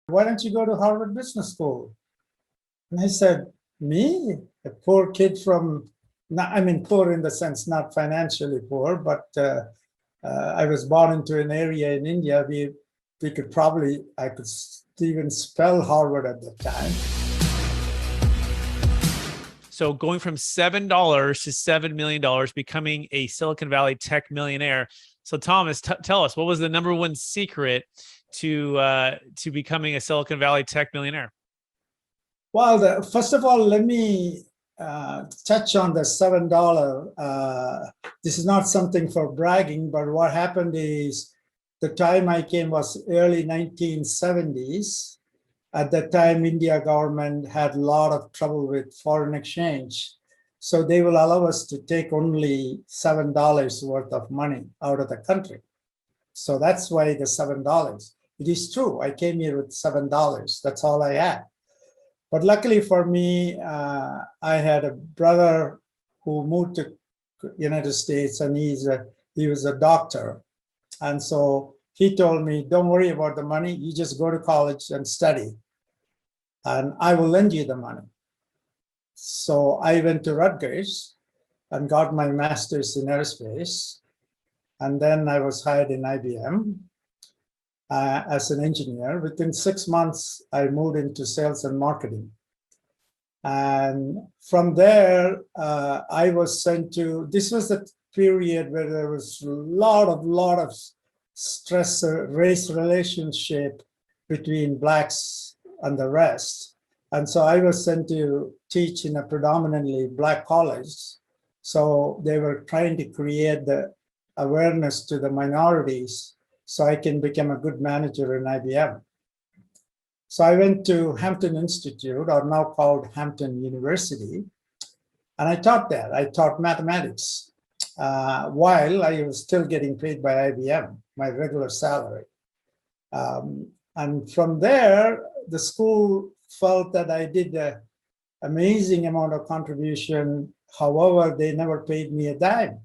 Why don't you go to Harvard Business School? And I said, me, a poor kid from, I mean, poor in the sense, not financially poor, but I was born into an area in India. We could probably, I could even spell Harvard at the time. So going from $7 to $7 million, becoming a Silicon Valley tech millionaire. So Thomas, tell us, what was the number one secret to becoming a Silicon Valley tech millionaire? Well, first of all, let me touch on the $7. This is not something for bragging, but what happened is the time I came was early 1970s. At that time, India government had a lot of trouble with foreign exchange. So they will allow us to take only $7 worth of money out of the country. So that's why the $7. It is true. I came here with $7. That's all I had. But luckily for me, I had a brother who moved to United States, and he was a doctor. And so he told me, don't worry about the money. You just go to college and study, and I will lend you the money. So I went to Rutgers and got my master's in aerospace. And then I was hired in IBM as an engineer. Within 6 months, I moved into sales and marketing. And from there, I was sent to, this was the period where there was a lot of stress, race relationship between blacks and the rest. And so I was sent to teach in a predominantly black college. So they were trying to create the awareness to the minorities so I can become a good manager in IBM. So I went to Hampton Institute, or now called Hampton University, and I taught there. I taught mathematics while I was still getting paid by IBM, my regular salary. And from there, the school felt that I did an amazing amount of contribution. However, they never paid me a dime.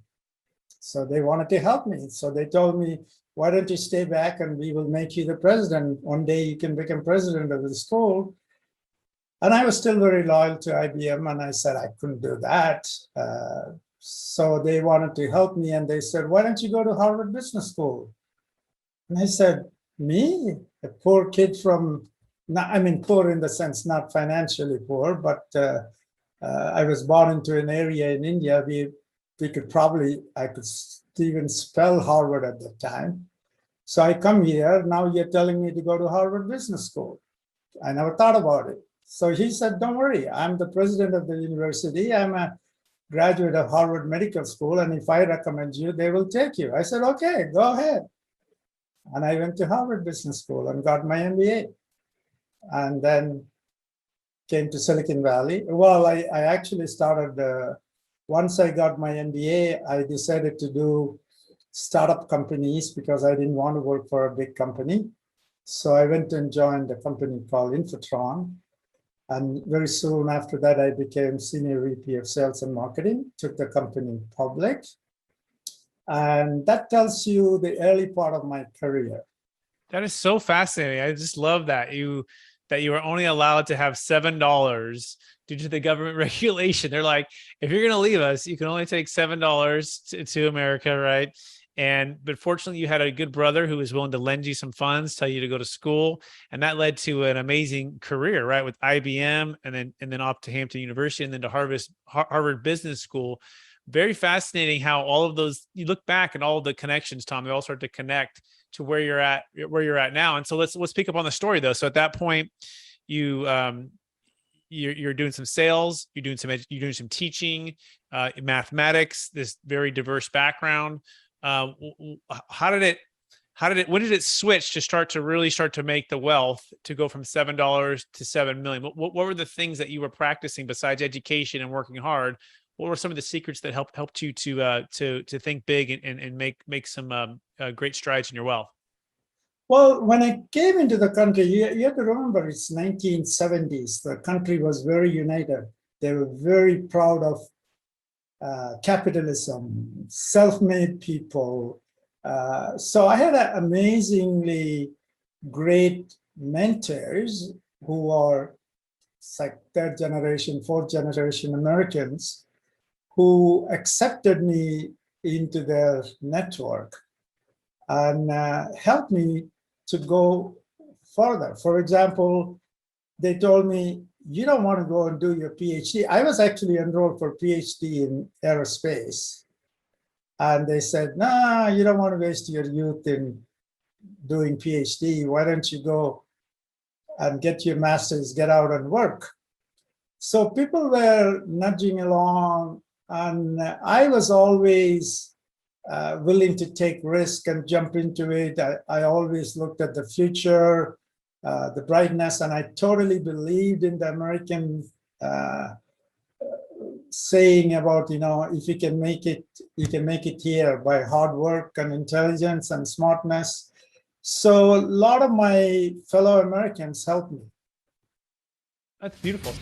So they wanted to help me. So they told me, why don't you stay back and we will make you the president. One day you can become president of the school. And I was still very loyal to IBM, and I said I couldn't do that. So they wanted to help me, and they said, why don't you go to Harvard Business School? And I said, me, a poor kid from, I mean, poor in the sense, not financially poor, but I was born into an area in India. We could probably, I could even spell Harvard at the time. So I come here, now you're telling me to go to Harvard Business School. I never thought about it. So he said, don't worry, I'm the president of the university. I'm a graduate of Harvard Medical School, and if I recommend you, they will take you. I said, okay, go ahead. And I went to Harvard Business School and got my MBA. And then came to Silicon Valley. Well, I actually started, once I got my MBA, I decided to do startup companies because I didn't want to work for a big company. So I went and joined a company called Infotron. And very soon after that, I became Senior VP of Sales and Marketing, took the company public. And that tells you the early part of my career. That is so fascinating. I just love that you were only allowed to have $7 due to the government regulation. They're like, if you're going to leave us, you can only take $7 to America, right? But fortunately, you had a good brother who was willing to lend you some funds, tell you to go to school, and that led to an amazing career, right? With IBM, and then off to Hampton University, and then to Harvard Business School. Very fascinating how all of those, you look back and all of the connections, Tom, they all start to connect to where you're at now. And so let's pick up on the story though. So at that point, you're doing some sales, you're doing some teaching, mathematics, this very diverse background. When did it switch to really start to make the wealth to go from $7 to 7 million? What were the things that you were practicing besides education and working hard? What were some of the secrets that helped you to think big and make some great strides in your wealth? Well, when I came into the country, you have to remember it's 1970s. The country was very united. They were very proud of capitalism, self-made people. So I had an amazingly great mentors who are like third generation, fourth generation Americans who accepted me into their network and helped me to go further. For example, they told me, you don't want to go and do your PhD. I was actually enrolled for PhD in aerospace. And they said, nah, you don't want to waste your youth in doing PhD. Why don't you go and get your master's, get out and work? So people were nudging along, and I was always willing to take risk and jump into it. I always looked at the future, the brightness, and I totally believed in the American saying about, if you can make it, you can make it here by hard work and intelligence and smartness. So a lot of my fellow Americans helped me. That's beautiful.